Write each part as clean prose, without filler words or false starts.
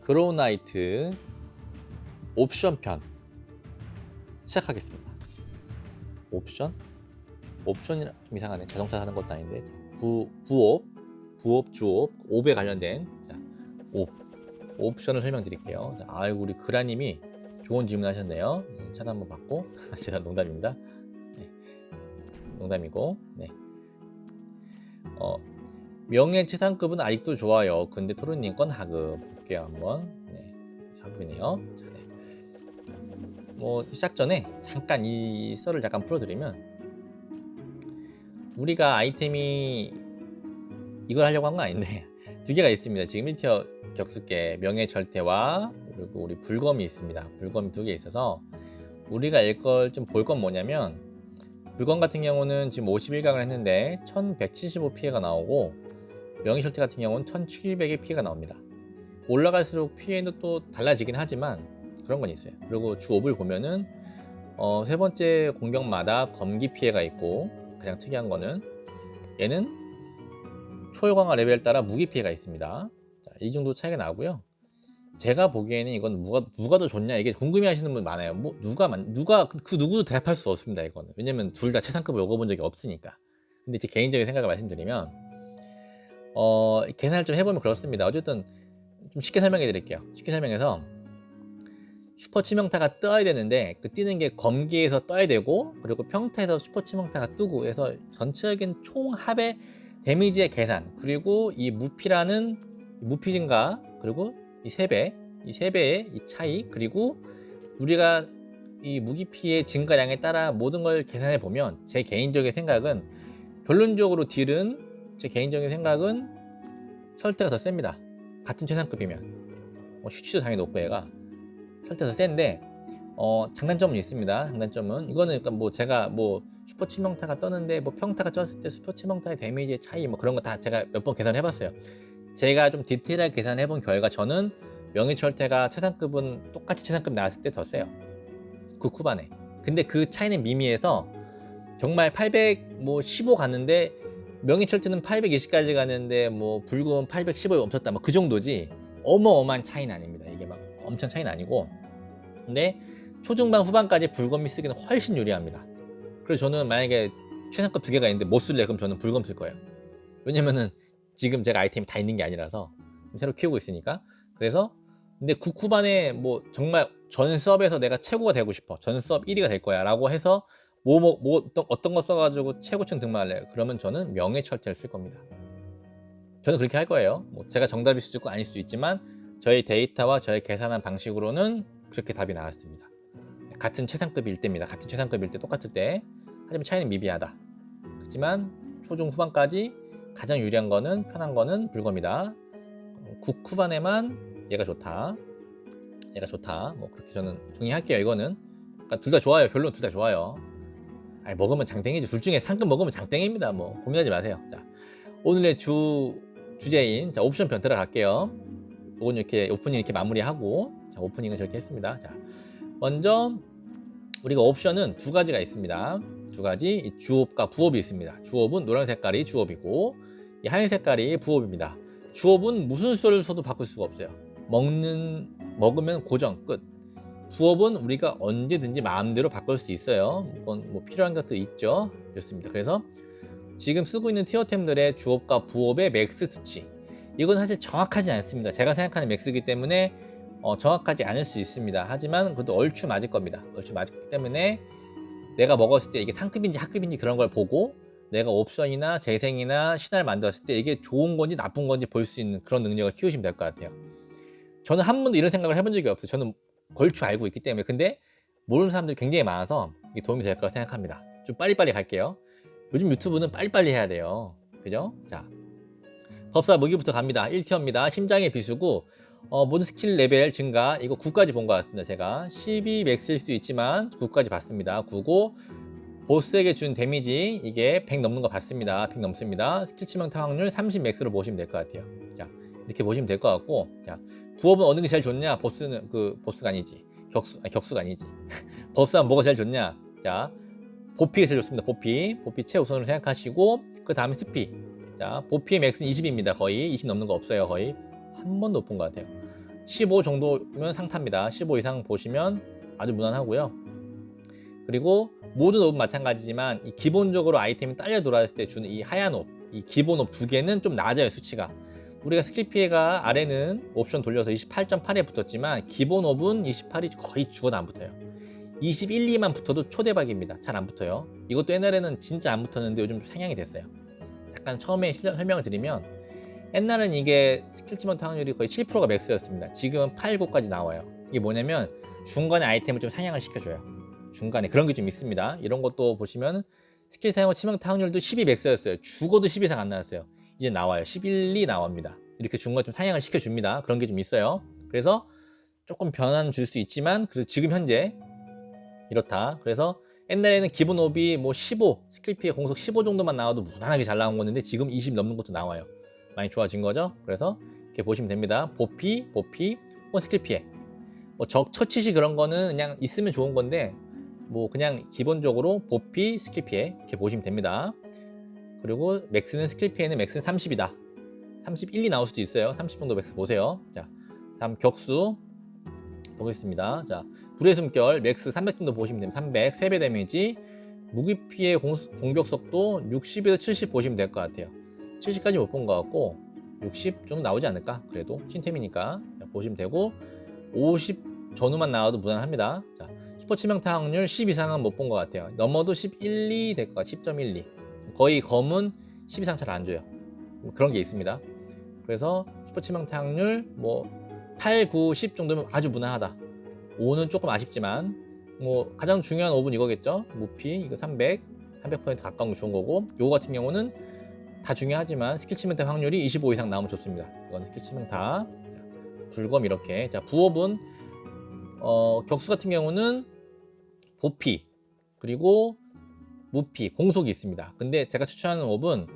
그로우나이트 옵션 편 시작하겠습니다. 옵션이라 좀 이상하네. 자동차 사는 것도 아닌데. 부업, 주업, 옵에 관련된 옵션을 설명드릴게요. 아이고, 우리 그라님이 좋은 질문 하셨네요. 차트 한번 받고. 제가 농담입니다. 네, 농담이고. 네. 명예치상급은 아직도 좋아요. 근데 토르님 건 하급 볼게요 한번. 네, 하급이네요. 자, 네. 뭐 시작 전에 잠깐 이 썰을 약간 풀어드리면, 우리가 아이템이 이걸 하려고 한 건 아닌데 두 개가 있습니다. 지금 1티어 격수께 명예절대와 그리고 우리 불검이 있습니다. 불검이 두 개 있어서 우리가 이걸 좀 볼 건 뭐냐면, 불검 같은 경우는 지금 51강을 했는데 1175 피해가 나오고, 명예절대 같은 경우는 1700의 피해가 나옵니다. 올라갈수록 피해도 또 달라지긴 하지만 그런 건 있어요. 그리고 주옵을 보면은 세 번째 공격마다 검기 피해가 있고, 가장 특이한 거는 얘는 초월광화 레벨 따라 무기 피해가 있습니다. 자, 이 정도 차이가 나고요. 제가 보기에는 이건 누가 더 좋냐, 이게 궁금해하시는 분 많아요. 뭐 누가 그 누구도 대답할 수 없습니다. 이거는 왜냐면 둘 다 최상급을 먹어본 적이 없으니까. 근데 제 개인적인 생각을 말씀드리면, 계산을 좀 해보면 그렇습니다. 어쨌든 좀 쉽게 설명해 드릴게요. 쉽게 설명해서, 슈퍼 치명타가 떠야 되는데 그 뛰는 게 검기에서 떠야 되고, 그리고 평타에서 슈퍼 치명타가 뜨고 해서 전체적인 총 합의 데미지의 계산, 그리고 이 무피라는 무피 증가, 그리고 이 3배의 이 차이, 그리고 우리가 이 무기 피해 증가량에 따라 모든 걸 계산해 보면, 제 개인적인 생각은, 결론적으로 딜은 제 개인적인 생각은 철퇴가 더 셉니다. 같은 최상급이면. 슈치도 당연히 높고 얘가 철퇴가 더 센데, 장단점은 있습니다. 장단점은 이거는 그러니까 뭐 제가 뭐 슈퍼 치명타가 떴는데 뭐 평타가 떴을 때 슈퍼 치명타의 데미지의 차이 뭐 그런 거 다 제가 몇 번 계산해 봤어요. 제가 좀 디테일하게 계산해 본 결과, 저는 명예철퇴가 최상급은 똑같이 최상급 나왔을 때 더 세요. 그 후반에. 근데 그 차이는 미미해서, 정말 815 갔는데 명예철퇴는 820까지 갔는데 뭐 불금은 815에 멈췄다, 뭐 그 정도지 어마어마한 차이는 아닙니다. 이게 막 엄청 차이는 아니고. 근데 초중반 후반까지 불검이 쓰기는 훨씬 유리합니다. 그래서 저는 만약에 최상급 두 개가 있는데 못 쓸래, 그럼 저는 불검 쓸 거예요. 왜냐면은 지금 제가 아이템이 다 있는 게 아니라서, 새로 키우고 있으니까. 그래서 근데 후반에 뭐 정말 전 수업에서 내가 최고가 되고 싶어, 전 수업 1위가 될 거야 라고 해서 어떤 거 써가지고 최고층 등반할래, 그러면 저는 명예철퇴를 쓸 겁니다. 저는 그렇게 할 거예요. 뭐 제가 정답일 수도 있고 아닐 수도 있지만, 저희 데이터와 저희 계산한 방식으로는 그렇게 답이 나왔습니다. 같은 최상급일 때입니다. 같은 최상급일 때, 똑같을 때. 하지만 차이는 미비하다. 그렇지만 초중 후반까지 가장 유리한 거는, 편한 거는 불검이다. 후반에만 얘가 좋다. 뭐 그렇게 저는 동의할게요. 이거는 그러니까 둘 다 좋아요. 결론 둘 다 좋아요. 아니, 먹으면 장땡이지. 둘 중에 상급 먹으면 장땡입니다. 뭐 고민하지 마세요. 자, 오늘의 주제인 옵션 편 들어갈게요. 이건 이렇게 오프닝 이렇게 마무리하고, 자, 오프닝은 저렇게 했습니다. 자, 먼저 우리가 옵션은 두 가지가 있습니다. 두 가지, 이 주옵과 부옵이 있습니다. 주옵은 노란 색깔이 주옵이고, 이 하얀 색깔이 부옵입니다. 주옵은 무슨 수를 써도 바꿀 수가 없어요. 먹으면 고정 끝. 부옵은 우리가 언제든지 마음대로 바꿀 수 있어요. 이건 뭐 필요한 것도 있죠. 그렇습니다. 그래서 지금 쓰고 있는 티어템들의 주옵과 부옵의 맥스 수치, 이건 사실 정확하지 않습니다. 제가 생각하는 맥스이기 때문에 정확하지 않을 수 있습니다. 하지만 그래도 얼추 맞을 겁니다. 얼추 맞기 때문에 내가 먹었을 때 이게 상급인지 하급인지 그런 걸 보고, 내가 옵션이나 재생이나 신화를 만들었을 때 이게 좋은 건지 나쁜 건지 볼 수 있는 그런 능력을 키우시면 될 것 같아요. 저는 한 번도 이런 생각을 해본 적이 없어요. 저는 얼추 알고 있기 때문에. 근데 모르는 사람들이 굉장히 많아서 이게 도움이 될 거라 생각합니다. 좀 빨리빨리 갈게요. 요즘 유튜브는 빨리빨리 해야 돼요. 그죠? 자, 법사 무기부터 갑니다. 1티어입니다. 심장의 비수고, 모든 스킬 레벨 증가, 이거 9까지 본 것 같습니다. 제가 12 맥스일 수 있지만 9까지 봤습니다. 9고, 보스에게 준 데미지 이게 100 넘는 거 봤습니다. 100 넘습니다. 스킬 치명타 확률 30 맥스로 보시면 될 것 같아요. 자, 이렇게 보시면 될 것 같고, 자, 부업은 어느 게 제일 좋냐? 보스가 아니지. 격수가 아니지. 버스하면 뭐가 제일 좋냐? 자, 보피가 제일 좋습니다. 보피 최우선으로 생각하시고, 그 다음에 스피. 자, 보피의 맥스는 20입니다. 거의 20 넘는 거 없어요. 거의 한 번도 못 본 것 같아요. 15 정도면 상타입니다. 15 이상 보시면 아주 무난하고요. 그리고 모든 옵은 마찬가지지만 이 기본적으로 아이템이 딸려 돌아왔을 때 주는 이 하얀 옵, 이 기본 옵 두 개는 좀 낮아요, 수치가. 우리가 스킬 피해가 아래는 옵션 돌려서 28.8에 붙었지만 기본 옵은 28이 거의 죽어도 안 붙어요. 21, 2만 붙어도 초대박입니다. 잘 안 붙어요. 이것도 옛날에는 진짜 안 붙었는데 요즘 좀 상향이 됐어요. 잠깐 처음에 설명을 드리면 옛날엔 이게 스킬 치먼트 확률이 거의 7%가 맥스였습니다. 지금은 8, 9까지 나와요. 이게 뭐냐면 중간에 아이템을 좀 상향을 시켜줘요. 중간에 그런 게 좀 있습니다. 이런 것도 보시면 스킬 사용 치명타 확률도 12 맥스였어요. 죽어도 10 이상 안 나왔어요. 이제 나와요. 11, 2 나옵니다. 이렇게 중간에 좀 상향을 시켜줍니다. 그런 게 좀 있어요. 그래서 조금 변화는 줄 수 있지만 그래도 지금 현재 이렇다. 그래서 옛날에는 기본 옵이 뭐 15, 스킬 피해 공속 15 정도만 나와도 무난하게 잘 나온 건데 지금 20 넘는 것도 나와요. 많이 좋아진 거죠. 그래서 이렇게 보시면 됩니다. 보피, 스킬 피해. 뭐 처치시 그런 거는 그냥 있으면 좋은 건데 뭐 그냥 기본적으로 보피, 스킬 피해 이렇게 보시면 됩니다. 그리고 맥스는 스킬 피해는 맥스는 30이다. 31, 2 나올 수도 있어요. 30 정도 맥스 보세요. 자, 다음 격수 보겠습니다. 자, 불의 숨결 맥스 300 정도 보시면 됩니다. 300, 3배 데미지, 무기 피해 공격 속도 60에서 70 보시면 될 것 같아요. 70까지 못 본 것 같고 60 정도 나오지 않을까? 그래도 신템이니까 자, 보시면 되고 50 전후만 나와도 무난합니다. 자, 슈퍼 치명타 확률 10 이상은 못 본 것 같아요. 넘어도 11, 2 될 것 같아요. 10.12. 거의 검은 10 이상 잘 안 줘요. 그런 게 있습니다. 그래서 슈퍼 치명타 확률 뭐 8, 9, 10 정도면 아주 무난하다. 5는 조금 아쉽지만 뭐 가장 중요한 5분 이거겠죠. 무피 이거 300% 가까운 거 좋은 거고 요거 같은 경우는 다 중요하지만 스킬 치명타 확률이 25 이상 나오면 좋습니다. 이건 스킬 치명타. 불검 이렇게. 자, 부업은 격수 같은 경우는 보피 그리고 무피 공속이 있습니다. 근데 제가 추천하는 옵은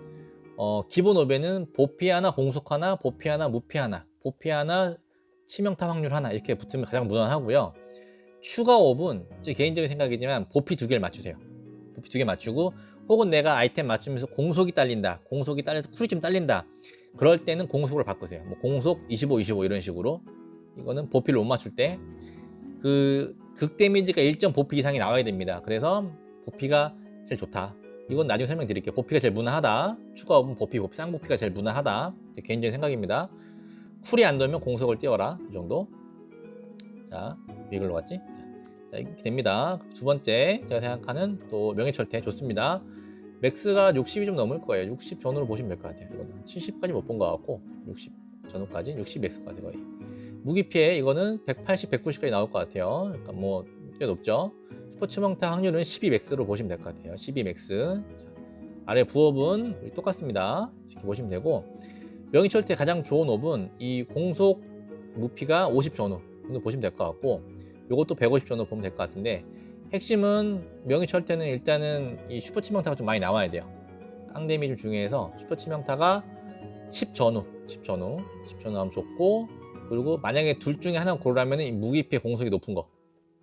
기본 옵에는 보피 하나, 공속 하나, 보피 하나, 무피 하나, 보피 하나, 치명타 확률 하나 이렇게 붙으면 가장 무난하고요. 추가 옵은 제 개인적인 생각이지만 보피 2개를 맞추세요. 보피 2개 맞추고 혹은 내가 아이템 맞추면서 공속이 딸린다. 공속이 딸려서 쿨이 좀 딸린다. 그럴 때는 공속을 바꾸세요. 뭐 공속 25, 25 이런 식으로. 이거는 보피를 못 맞출 때 그 극 데미지가 일정 보피 이상이 나와야 됩니다. 그래서 보피가 제일 좋다. 이건 나중에 설명드릴게요. 보피가 제일 무난하다. 추가 업은 보피, 쌍보피가 제일 무난하다. 개인적인 생각입니다. 쿨이 안 돌면 공속을 띄워라. 이 정도. 자, 이걸로 갔지? 자, 이렇게 됩니다. 두 번째 제가 생각하는 또 명예철퇴 좋습니다. 맥스가 60이 좀 넘을 거예요. 60 전후로 보시면 될 것 같아요. 이거는 70까지 못 본 것 같고 60 전후까지 60 맥스 것 같아요. 거의. 무기 피해 이거는 180, 190까지 나올 것 같아요. 그러니까 뭐 꽤 높죠. 스포츠 명타 확률은 12 맥스로 보시면 될 것 같아요. 12 맥스. 자, 아래 부업은 똑같습니다. 이렇게 보시면 되고 명의철퇴 가장 좋은 옵은 이 공속 무피가 50 전후 정도 보시면 될 것 같고 요것도 150 전후 보면 될 것 같은데 핵심은 명의철퇴는 일단은 이 슈퍼 치명타가 좀 많이 나와야 돼요. 깡 데미지 중에서 슈퍼 치명타가 10 전후 하면 좋고 그리고 만약에 둘 중에 하나 고르라면 이 무기피해 공속이 높은 거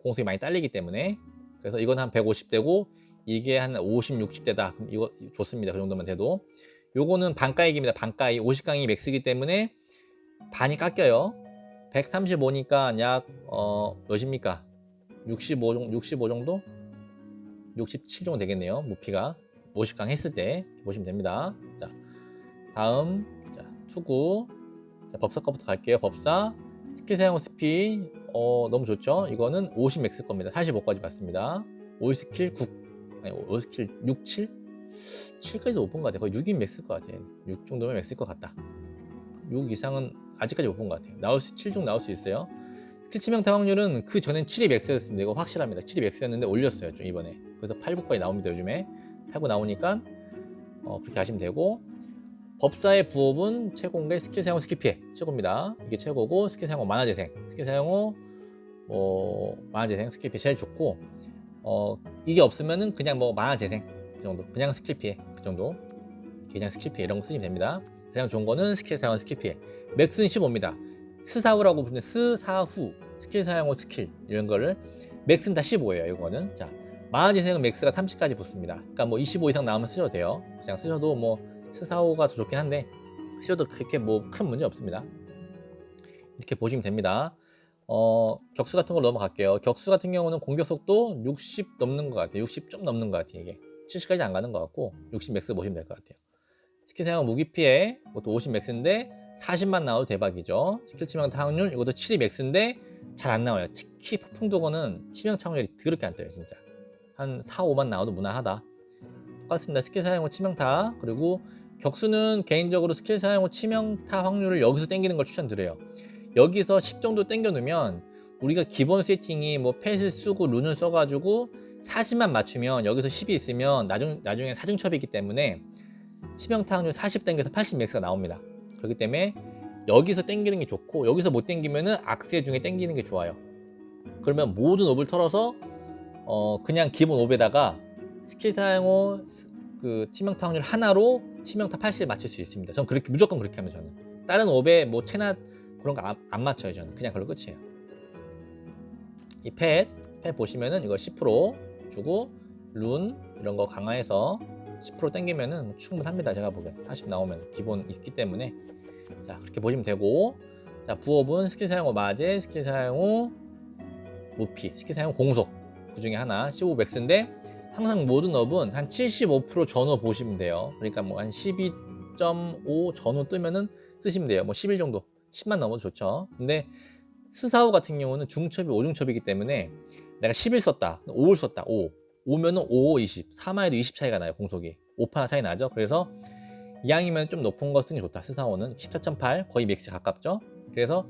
공속이 많이 딸리기 때문에 그래서 이건 한 150대고 이게 한 50, 60대다 그럼 이거 좋습니다. 그 정도만 돼도 요거는 반가액입니다. 반가액 50강이 맥스이기 때문에 반이 깎여요. 135니까 약 몇입니까? 65 정도? 67 정도 되겠네요. 무피가 50강 했을 때 보시면 됩니다. 자, 다음 자, 투구 자, 법사 거부터 갈게요. 법사 스킬 사용 스피 너무 좋죠. 이거는 50 맥스 겁니다. 45까지 받습니다. 5 스킬 9 아니 5 스킬 6, 7? 7까지도 못 본 것 같아요. 거의 6이 맥스일 것 같아요. 6 정도면 맥스일 것 같다. 6 이상은 아직까지 못 본 것 같아요. 7 정도 나올 수 있어요. 스킬 치명타 확률은 그 전엔 7이 맥스였습니다. 이거 확실합니다. 7이 맥스였는데 올렸어요. 좀 이번에. 그래서 8, 9까지 나옵니다. 요즘에. 8, 9 나오니까 그렇게 하시면 되고 법사의 부업은 최고인 게 스킬 사용 스킬 피해 최고입니다. 이게 최고고 스킬 사용 만화재생 스킬 사용 만화재생 스킬 피해 제일 좋고 이게 없으면은 그냥 뭐 만화재생 그 정도 그냥 스킬 피해 그 정도 그냥 스킬 피해 이런 거 쓰시면 됩니다. 가장 좋은 거는 스킬 사용 스킬 피해 맥스는 15입니다. 스사후라고 부르는 스사후 스킬 사용 후 스킬 이런 거를 맥스는 다 15예요. 이거는 자 만화재생은 맥스가 30까지 붙습니다. 그러니까 뭐 25 이상 나오면 쓰셔도 돼요. 그냥 쓰셔도 뭐 스사호가 더 좋긴 한데 쓰셔도 그렇게 뭐 큰 문제 없습니다. 이렇게 보시면 됩니다. 격수 같은 걸로 넘어갈게요. 격수 같은 경우는 공격 속도 60 넘는 것 같아요. 60 좀 넘는 것 같아요. 이게 70까지 안 가는 것 같고 60 맥스 보시면 될 것 같아요. 스킬 사용 무기 피해 이것도 50 맥스인데 40만 나와도 대박이죠. 스킬 치명타 확률 이것도 7이 맥스인데 잘 안 나와요. 특히 폭풍도거는 치명타 확률이 더럽게 안 떠요. 진짜 한 4, 5만 나와도 무난하다. 똑같습니다. 스킬 사용 후 치명타. 그리고 격수는 개인적으로 스킬 사용 후 치명타 확률을 여기서 땡기는 걸 추천드려요. 여기서 10 정도 땡겨 놓으면 우리가 기본 세팅이 뭐 펫을 쓰고 룬을 써가지고 40만 맞추면 여기서 10이 있으면 나중에 사중첩이기 때문에 치명타 확률 40 땡겨서 80 맥스가 나옵니다. 그렇기 때문에 여기서 땡기는 게 좋고 여기서 못 땡기면은 악세 중에 땡기는 게 좋아요. 그러면 모든 옵을 털어서 그냥 기본 옵에다가 스킬 사용 후 그 치명타 확률 하나로 치명타 80을 맞출 수 있습니다. 전 그렇게 무조건 그렇게 합니다. 저는 다른 옵에 뭐 체나 그런 거 안 맞춰요. 저는 그냥 그걸로 끝이에요. 이 펫 보시면은 이거 10% 주고 룬 이런 거 강화해서 10% 땡기면은 충분합니다. 제가 보기엔 40 나오면 기본 있기 때문에 자 그렇게 보시면 되고 자 부업은 스킬 사용 후 마제, 스킬 사용 후 무피, 스킬 사용 후 공속 그 중에 하나 15 맥스인데 항상 모든 업은 한 75% 전후 보시면 돼요. 그러니까 뭐 한 12.5 전후 뜨면은 쓰시면 돼요. 뭐 11 정도 10만 넘어도 좋죠. 근데 스사우 같은 경우는 중첩이 5중첩이기 때문에 내가 11 썼다 5를 썼다 5면은 5, 20 3마에도 20 차이가 나요. 공속이 5% 차이 나죠. 그래서 이왕이면 좀 높은 거 쓰는 게 좋다. 스사오는 14.8 거의 맥스 가깝죠. 그래서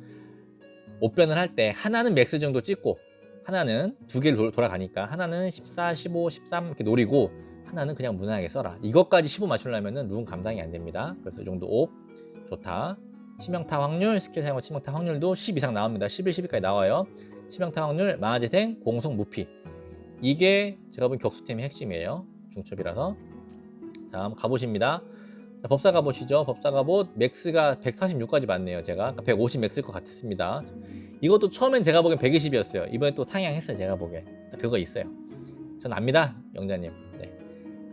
옵변을 할 때 하나는 맥스 정도 찍고 하나는 두 개를 돌아가니까 하나는 14, 15, 13 이렇게 노리고 하나는 그냥 무난하게 써라. 이것까지 15 맞추려면 룬 감당이 안 됩니다. 그래서 이 정도 옵 좋다. 치명타 확률, 스킬 사용 치명타 확률도 10 이상 나옵니다. 11, 12까지 나와요. 치명타 확률, 만화재생, 공속, 무피. 이게 제가 본 격수템의 핵심이에요. 중첩이라서. 다음 가보십니다. 자, 법사 가보시죠. 법사 가봇 맥스가 146까지 맞네요. 제가 150 맥스일 것 같습니다. 이것도 처음엔 제가 보기엔 120이었어요. 이번에 또 상향했어요. 제가 보기엔 그거 있어요. 전 압니다, 영자님. 네.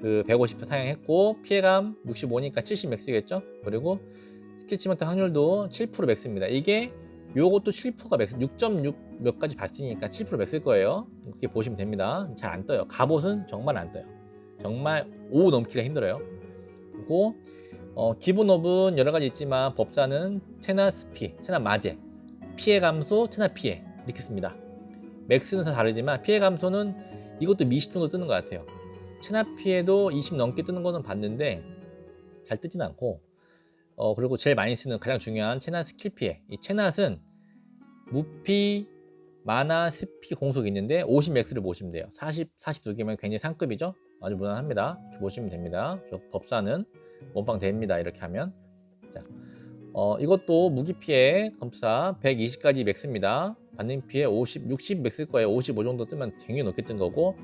그 150 상향했고 피해감 65니까 70 맥스겠죠. 그리고 스킬 치명타 확률도 7% 맥스입니다. 이게 요것도 7%가 맥스 6.6 몇 가지 봤으니까 7% 맥스일 거예요. 그렇게 보시면 됩니다. 잘 안 떠요. 갑옷은 정말 안 떠요. 정말 5 넘기가 힘들어요. 그리고 기본 업은 여러 가지 있지만 법사는 체나 스피, 체나 마제, 피해 감소, 체나 피해 이렇게 씁니다. 맥스는 다 다르지만 피해 감소는 이것도 20 정도 뜨는 것 같아요. 체나 피해도 20 넘게 뜨는 거는 봤는데 잘 뜨진 않고 그리고 제일 많이 쓰는 가장 중요한 체나 스킬 피해. 이 체낫은 무피, 마나, 스피 공속이 있는데 50 맥스를 보시면 돼요. 42개면 굉장히 상급이죠. 아주 무난합니다. 이렇게 보시면 됩니다. 법사는 몸빵 됩니다. 이렇게 하면 자, 이것도 무기 피해 검사 120까지 맥스입니다. 받는 피해 50, 60 맥스일 거예요. 55 정도 뜨면 굉장히 높게 뜬 거고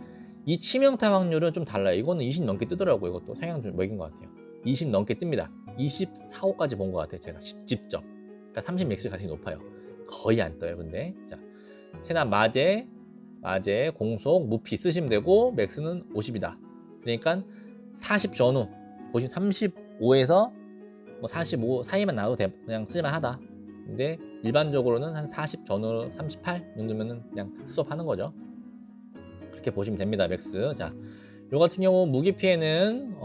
이 치명타 확률은 좀 달라요. 이거는 20 넘게 뜨더라고요. 이것도 상향 좀 먹인 것 같아요. 20 넘게 뜹니다. 24, 5까지 본 것 같아요. 제가 직접. 그러니까 30 맥스 가능성이 높아요. 거의 안 떠요. 근데 자, 체나 마제, 공속, 무피 쓰시면 되고 맥스는 50이다. 그러니까 40 전후 보시면 35에서 뭐 45 사이만 나와도 그냥 쓸만하다. 근데 일반적으로는 한 40 전후 38 정도면은 그냥 수업하는 거죠. 그렇게 보시면 됩니다. 맥스. 자, 요 같은 경우 무기 피해는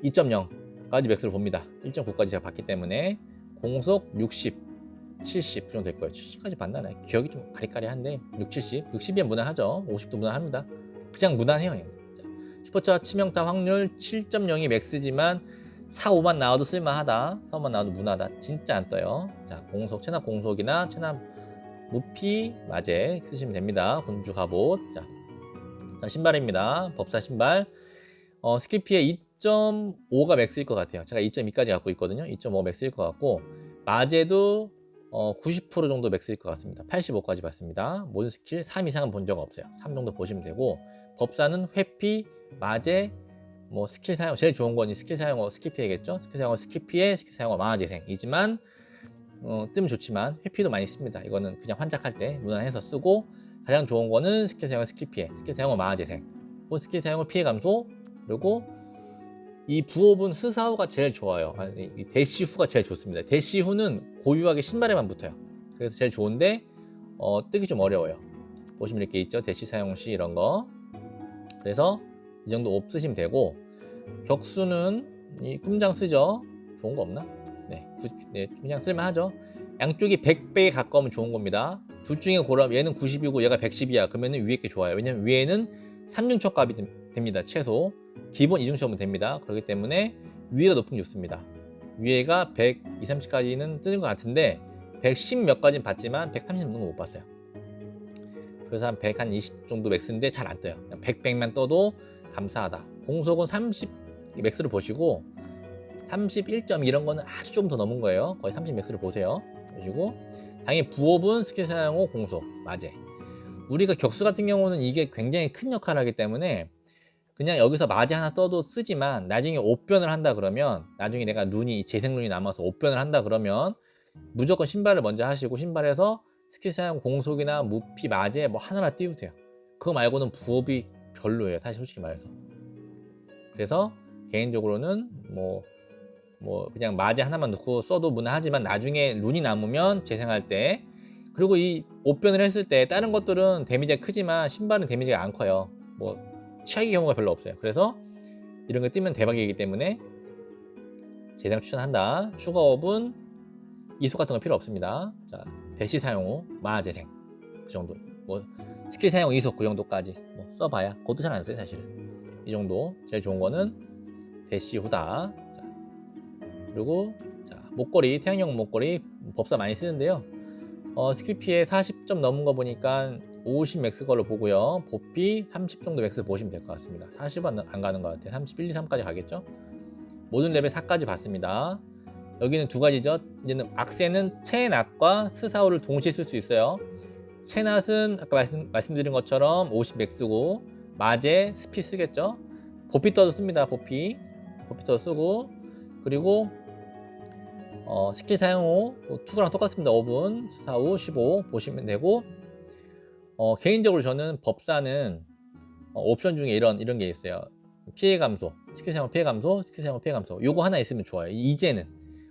2.0까지 맥스를 봅니다. 1.9까지 제가 봤기 때문에 공속 60, 70 정도 될 거예요. 70까지 봤나요? 기억이 좀 가리까리한데 6, 70, 60이면 무난하죠. 50도 무난합니다. 그냥 무난해요. 자, 슈퍼차 치명타 확률 7.0이 맥스지만 4, 5만 나와도 쓸만하다. 4, 5만 나와도 무난하다. 진짜 안 떠요. 자, 공속, 체납 공속이나 체납 무피, 마제 쓰시면 됩니다. 군주 갑옷. 자, 신발입니다. 법사 신발. 스킬 피해 2.5가 맥스일 것 같아요. 제가 2.2까지 갖고 있거든요. 2.5 맥스일 것 같고 마제도 90% 정도 맥스일 것 같습니다. 85까지 봤습니다. 모든 스킬 3 이상은 본 적 없어요. 3 정도 보시면 되고 법사는 회피, 마제, 뭐 스킬 사용 제일 좋은 건 스킬 사용어 스킬 피해겠죠. 스킬 사용어 스킬 피해, 스킬 사용어 만화 재생이지만 뜨면 좋지만 회피도 많이 씁니다. 이거는 그냥 환작할 때 무난해서 쓰고 가장 좋은 거는 스킬 사용어 스킬 피해, 스킬 사용어 만화 재생, 스킬 사용어 피해 감소 그리고 이 부업은 스사후가 제일 좋아요. 이 대시후가 제일 좋습니다. 대시후는 고유하게 신발에만 붙어요. 그래서 제일 좋은데 뜨기 좀 어려워요. 보시면 이렇게 있죠. 대시 사용 시 이런 거. 그래서 이 정도 옵 쓰시면 되고, 격수는 이 꿈장 쓰죠. 좋은 거 없나? 네, 그냥 쓸만하죠. 양쪽이 100배에 가까우면 좋은 겁니다. 둘 중에 고르면 얘는 90이고 얘가 110이야. 그러면 위에 게 좋아요. 왜냐면 위에는 3중첩 값이 됩니다. 최소. 기본 2중첩은 됩니다. 그렇기 때문에 위에가 높은 게 좋습니다. 위에가 120, 30까지는 뜨는 것 같은데 110 몇 가지는 봤지만 130 넘는 거 못 봤어요. 그래서 한 120 정도 맥스인데 잘 안 떠요. 100, 100만 떠도 감사하다. 공속은 30 맥스를 보시고 31점 이런 거는 아주 좀 더 넘은 거예요. 거의 30 맥스를 보세요. 보시고 당연히 부업은 스킬 사용 후 공속, 마제. 우리가 격수 같은 경우는 이게 굉장히 큰 역할을 하기 때문에 그냥 여기서 마제 하나 떠도 쓰지만 나중에 옵변을 한다 그러면, 나중에 내가 눈이 재생 눈이 남아서 옵변을 한다 그러면 무조건 신발을 먼저 하시고 신발에서 스킬 사용 공속이나 무피, 마제 뭐 하나나 띄우세요. 그거 말고는 부업이 별로예요. 사실 솔직히 말해서. 그래서 개인적으로는 뭐 그냥 마제 하나만 넣고 써도 무난하지만 나중에 룬이 남으면 재생할 때, 그리고 이 옵변을 했을 때 다른 것들은 데미지가 크지만 신발은 데미지가 안 커요. 뭐 취약의 경우가 별로 없어요. 그래서 이런 거 뜨면 대박이기 때문에 재생 추천한다. 추가 업은 이속 같은 거 필요 없습니다. 자, 대시 사용 후 마재생 그 정도. 뭐 스킬 사용 이속 그 정도까지 뭐 써봐야 그것도 잘 안 써요 사실. 이 정도. 제일 좋은 거는 대시 후다. 자, 그리고 자, 목걸이, 태양용 목걸이 법사 많이 쓰는데요. 스킬 피해 40점 넘은 거 보니까 50 맥스 걸로 보고요. 보피 30 정도 맥스 보시면 될 것 같습니다. 40은 안 가는 것 같아요. 31, 2, 3까지 가겠죠? 모든 레벨 4까지 봤습니다. 여기는 두 가지죠. 이제는 악세는 체낫과 스사우를 동시에 쓸 수 있어요. 체낫은 아까 말씀드린 것처럼 50 맥스고, 마제, 스피 쓰겠죠. 보피 떠도 씁니다. 보피 떠도 쓰고, 그리고 스킬 사용 후 투구랑 똑같습니다. 5분, 스사우 15 보시면 되고, 개인적으로 저는 법사는 옵션 중에 이런 게 있어요. 피해 감소, 스킬 사용 피해 감소, 스킬 사용 피해 감소. 요거 하나 있으면 좋아요. 이제는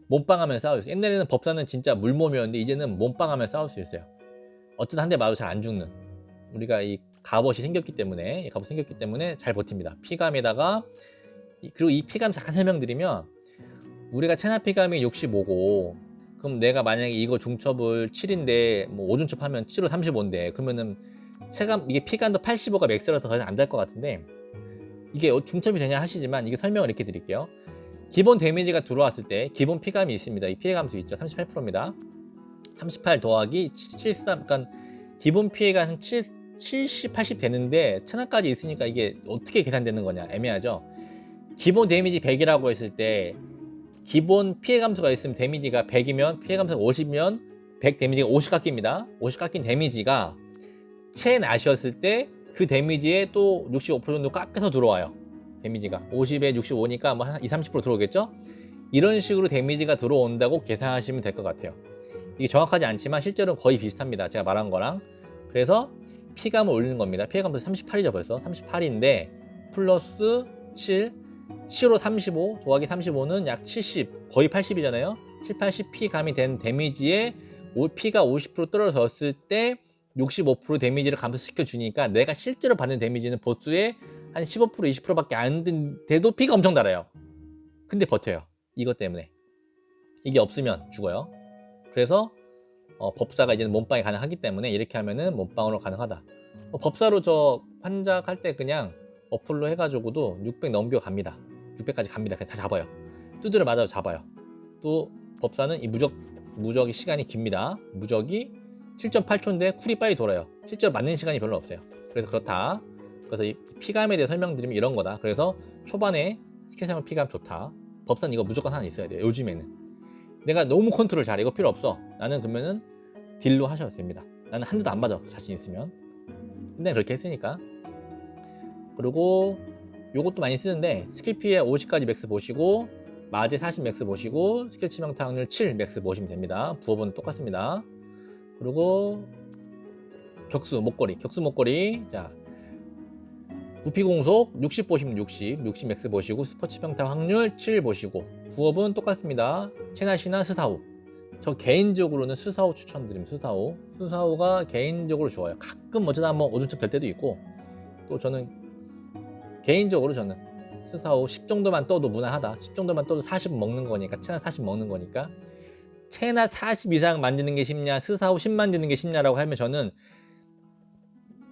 몸빵하면 싸울 수 있어요. 옛날에는 법사는 진짜 물몸이었는데 이제는 몸빵하면 싸울 수 있어요. 어쨌든 한 대 맞아도 잘 안 죽는. 우리가 이 갑옷이 생겼기 때문에, 잘 버팁니다. 피감에다가, 그리고 이 피감 잠깐 설명드리면, 우리가 체나 피감이 65고 그럼 내가 만약에 이거 중첩을 7인데 뭐 5중첩 하면 7로 35인데 그러면은 체감, 이게 피감도 85가 맥스라서 더 이상 안 될 것 같은데, 이게 중첩이 되냐 하시지만 이게 설명을 이렇게 드릴게요. 기본 데미지가 들어왔을 때 기본 피감이 있습니다. 이 피해 감소 있죠. 38%입니다. 38 더하기 73, 그러니까 기본 피해가 한 70, 80 되는데 천하까지 있으니까 이게 어떻게 계산되는 거냐 애매하죠. 기본 데미지 100이라고 했을 때 기본 피해 감소가 있으면 데미지가 100이면 피해 감소가 50이면 100 데미지가 50 깎입니다. 50 깎인 데미지가 체낫이었을 때 그 데미지에 또 65% 정도 깎여서 들어와요. 데미지가 50에 65니까 뭐 한 20, 30% 들어오겠죠? 이런 식으로 데미지가 들어온다고 계산하시면 될 것 같아요. 이게 정확하지 않지만 실제로는 거의 비슷합니다. 제가 말한 거랑. 그래서 피감을 올리는 겁니다. 피감도 38이죠 벌써. 38인데 플러스 7, 7로 35 더하기 35는 약 70, 거의 80이잖아요. 7, 80 피감이 된 데미지에 피가 50% 떨어졌을 때 65% 데미지를 감소시켜 주니까 내가 실제로 받는 데미지는 보스의 한 15%, 20%밖에 안 된데도 피가 엄청 달아요. 근데 버텨요. 이것 때문에. 이게 없으면 죽어요. 그래서 법사가 이제는 몸빵이 가능하기 때문에 이렇게 하면은 몸빵으로 가능하다. 법사로 저 환작할 때 그냥 어플로 해가지고도 600 넘겨 갑니다. 600까지 갑니다. 그냥 다 잡아요. 두드려 맞아도 잡아요. 또 법사는 이 무적이 시간이 깁니다. 무적이 7.8초인데 쿨이 빨리 돌아요. 실제로 맞는 시간이 별로 없어요. 그래서 그렇다. 그래서 이 피감에 대해 설명드리면 이런 거다. 그래서 초반에 스킬 사용 피감 좋다. 법사는 이거 무조건 하나 있어야 돼요. 요즘에는 내가 너무 컨트롤 잘해, 이거 필요 없어, 나는 그러면은 딜로 하셔도 됩니다. 나는 한 대도 안 맞아 자신 있으면. 근데 그렇게 했으니까. 그리고 요것도 많이 쓰는데 스킬 피해 50까지 맥스 보시고 마제 40 맥스 보시고 스킬 치명타 확률 7 맥스 보시면 됩니다. 부업은 똑같습니다. 그리고 격수 목걸이. 자, 부피 공속 60 보시면 60 맥스 보시고 스포츠 평타 확률 7 보시고 부업은 똑같습니다. 체나시나 스사우. 저 개인적으로는 스사우 추천드립니다. 스사우가 개인적으로 좋아요. 가끔 어쩌다 한번 오줌집 될 때도 있고 또 저는 개인적으로 저는 스사우 10 정도만 떠도 무난하다. 10 정도만 떠도 40 먹는 거니까 체나 40 먹는 거니까 체나 40 이상 만드는 게 쉽냐 스사우 10 만드는 게 쉽냐라고 하면 저는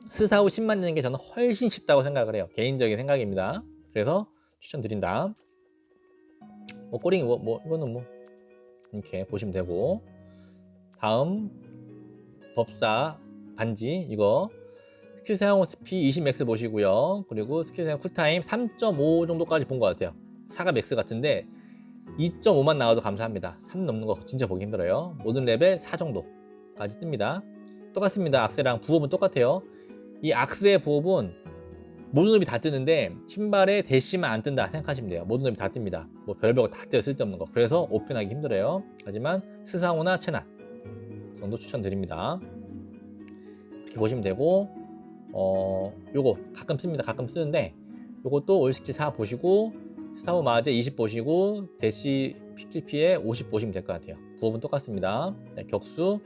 스사우 10 만드는 게 저는 훨씬 쉽다고 생각을 해요. 개인적인 생각입니다. 그래서 추천드린다. 뭐 꼬링이 이거는 뭐 이렇게 보시면 되고 다음 법사 반지 이거 스킬 사용 스피 20 맥스 보시고요. 그리고 스킬 사용 쿨타임 3.5 정도까지 본 것 같아요. 4가 맥스 같은데 2.5만 나와도 감사합니다. 3 넘는 거 진짜 보기 힘들어요. 모든 레벨 4 정도까지 뜹니다. 똑같습니다. 악세랑 부업은 똑같아요. 이 악세의 부업은 모든 놈이 다 뜨는데 신발에 대시만 안 뜬다 생각하시면 돼요. 모든 놈이 다 뜹니다. 뭐 별별 거 다 떼어 쓸데없는 거. 그래서 오픈하기 힘들어요. 하지만 스사오나 체나 정도 추천드립니다. 이렇게 보시면 되고 요거 가끔 씁니다. 가끔 쓰는데 요것도 올스킬 4 보시고 스사오 마제 20 보시고 대시 PKP에 50 보시면 될 것 같아요. 부업은 똑같습니다. 네, 격수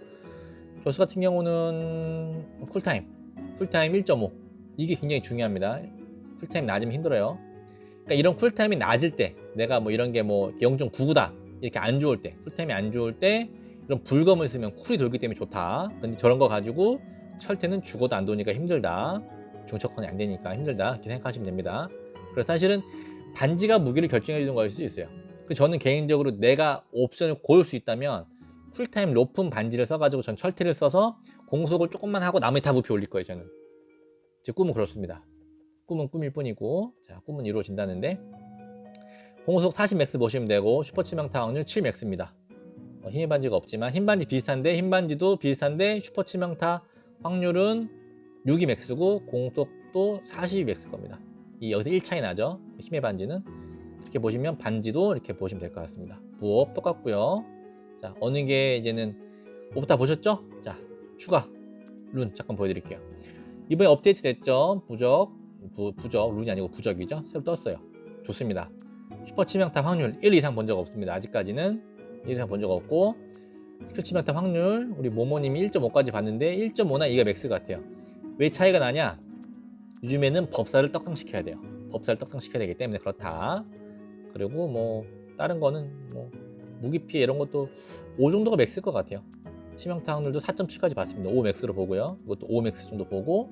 같은 경우는 쿨타임 1.5 이게 굉장히 중요합니다. 쿨타임 낮으면 힘들어요. 그러니까 이런 쿨타임이 낮을 때 내가 뭐 이런 게 뭐 0.99다 이렇게 안 좋을 때 쿨타임이 안 좋을 때 이런 불검을 쓰면 쿨이 돌기 때문에 좋다. 근데 저런 거 가지고 철퇴는 죽어도 안 도니까 힘들다. 중첩권이 안 되니까 힘들다 이렇게 생각하시면 됩니다. 그래서 사실은 반지가 무기를 결정해 주는 거일 수 있어요. 저는 개인적으로 내가 옵션을 고를 수 있다면 쿨타임 높은 반지를 써가지고 전 철퇴를 써서 공속을 조금만 하고 나머지 다 부피 올릴 거예요. 저는 제 꿈은 그렇습니다. 꿈은 꿈일 뿐이고 자 꿈은 이루어진다는데 공속 40 맥스 보시면 되고 슈퍼 치명타 확률 7 맥스입니다. 힘의 반지가 없지만 힘 반지 비슷한데 힘 반지도 비슷한데 슈퍼 치명타 확률은 6이 맥스고 공속도 40이 맥스 겁니다. 여기서 1 차이 나죠. 힘의 반지는 이렇게 보시면 반지도 이렇게 보시면 될 것 같습니다. 부업 똑같고요. 자 어느 게 이제는 뭐부터 보셨죠? 자 추가 룬 잠깐 보여드릴게요. 이번에 업데이트 됐죠. 부적 룬이 아니고 부적이죠. 새로 떴어요. 좋습니다. 슈퍼 치명타 확률 1 이상 본 적 없습니다. 아직까지는 1 이상 본 적 없고 스킬 치명타 확률 우리 모모님이 1.5까지 봤는데 1.5나 2가 맥스 같아요. 왜 차이가 나냐? 요즘에는 법사를 떡상시켜야 돼요. 법사를 떡상시켜야 되기 때문에 그렇다. 그리고 뭐 다른 거는 뭐 무기 피해 이런 것도 5 정도가 맥스일 것 같아요. 치명타 확률도 4.7까지 봤습니다. 5 맥스로 보고요. 이것도 5 맥스 정도 보고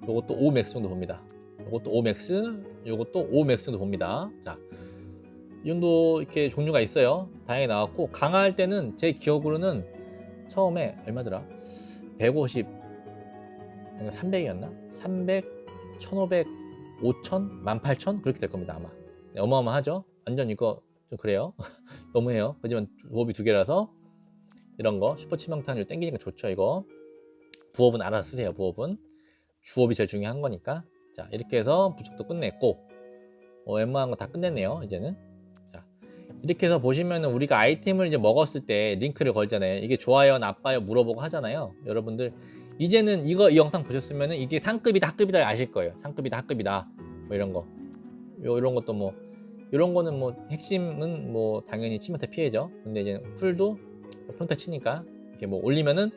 이것도 5 맥스 정도 봅니다. 이것도 5 맥스, 이것도 5 맥스 정도 봅니다. 자, 이 정도 이렇게 종류가 있어요. 다양하게 나왔고 강화할 때는 제 기억으로는 처음에 얼마더라? 150, 300이었나? 300, 1500, 5000, 18,000 그렇게 될 겁니다 아마. 네, 어마어마하죠? 완전 이거 좀 그래요. 너무해요. 하지만 부업이 2개라서 이런 거 슈퍼 치명타율 땡기니까 좋죠. 이거 부업은 알아서 쓰세요. 부업은 주업이 제일 중요한 거니까. 자 이렇게 해서 부적도 끝냈고 웬만한 거 다 끝냈네요. 이제는 자 이렇게 해서 보시면은 우리가 아이템을 이제 먹었을 때 링크를 걸잖아요. 이게 좋아요 나빠요 물어보고 하잖아요. 여러분들 이제는 이 영상 보셨으면은 이게 상급이다 하급이다 아실 거예요. 상급이다 하급이다 뭐 이런 거 이런 것도 뭐 이런 거는 뭐 핵심은 뭐 당연히 치명타 피해죠. 근데 이제 쿨도 평타 치니까 이렇게 뭐 올리면은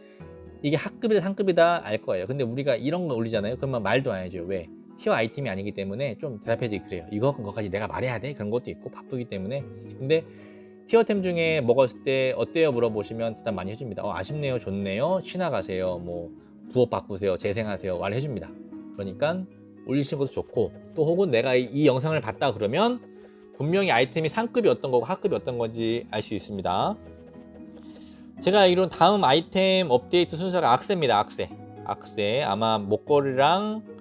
이게 하급이다 상급이다 알 거예요. 근데 우리가 이런 거 올리잖아요. 그러면 말도 안 해줘요. 왜? 티어 아이템이 아니기 때문에 좀 대답해주기 그래요. 이거까지 내가 말해야 돼? 그런 것도 있고 바쁘기 때문에. 근데 티어템 중에 먹었을 때 어때요? 물어보시면 대답 많이 해줍니다. 아쉽네요, 좋네요, 신화 가세요, 뭐 부업 바꾸세요, 재생하세요 말해줍니다. 그러니까 올리시는 것도 좋고 또 혹은 내가 이 영상을 봤다 그러면 분명히 아이템이 상급이 어떤 거고 하급이 어떤 건지 알 수 있습니다. 제가 알기로는 다음 아이템 업데이트 순서가 악세입니다. 악세 아마 목걸이랑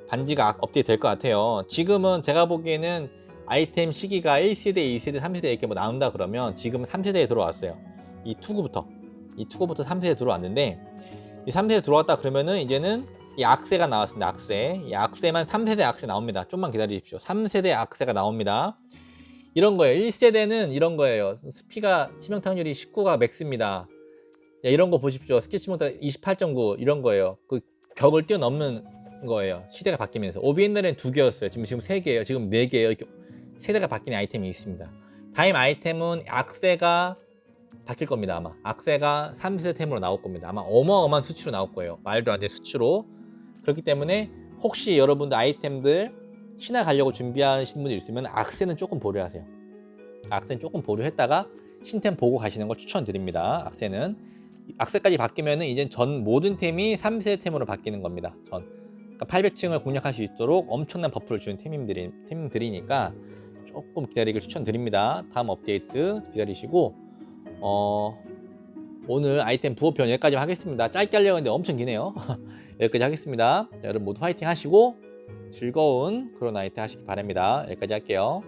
반지가 업데이트 될 것 같아요. 지금은 제가 보기에는 아이템 시기가 1세대, 2세대, 3세대 이렇게 뭐 나온다 그러면 지금은 3세대에 들어왔어요. 이 투구부터 3세대에 들어왔는데 이 3세대에 들어왔다 그러면은 이제는 이 악세가 나왔습니다. 이 악세만 3세대 악세 나옵니다. 좀만 기다리십시오. 3세대 악세가 나옵니다. 이런 거예요. 1세대는 이런 거예요. 스피가 치명타 확률이 19가 맥스입니다. 이런 거 보십시오. 스킬 치명타 28.9 이런 거예요. 그 벽을 뛰어넘는 거예요. 시대가 바뀌면서. 오비 옛날엔 2개였어요. 지금 3개예요. 지금 4개예요. 이렇게 세대가 바뀌는 아이템이 있습니다. 다음 아이템은 악세가 바뀔 겁니다. 아마 악세가 3세템으로 나올 겁니다. 아마 어마어마한 수치로 나올 거예요. 말도 안 되는 수치로. 그렇기 때문에 혹시 여러분들 아이템들 신화 가려고 준비하시는 분들 있으면 악세는 조금 보류하세요. 악세는 조금 보류했다가 신템 보고 가시는 걸 추천드립니다. 악세는 악세까지 바뀌면은 이제 전 모든 템이 3세템으로 바뀌는 겁니다. 그러니까 800층을 공략할 수 있도록 엄청난 버프를 주는 템들이니까 조금 기다리길 추천드립니다. 다음 업데이트 기다리시고 오늘 아이템 부업편 여기까지 하겠습니다. 짧게 하려고 했는데 엄청 기네요. 여기까지 하겠습니다. 자, 여러분 모두 화이팅 하시고 즐거운 그런 아이템 하시기 바랍니다. 여기까지 할게요.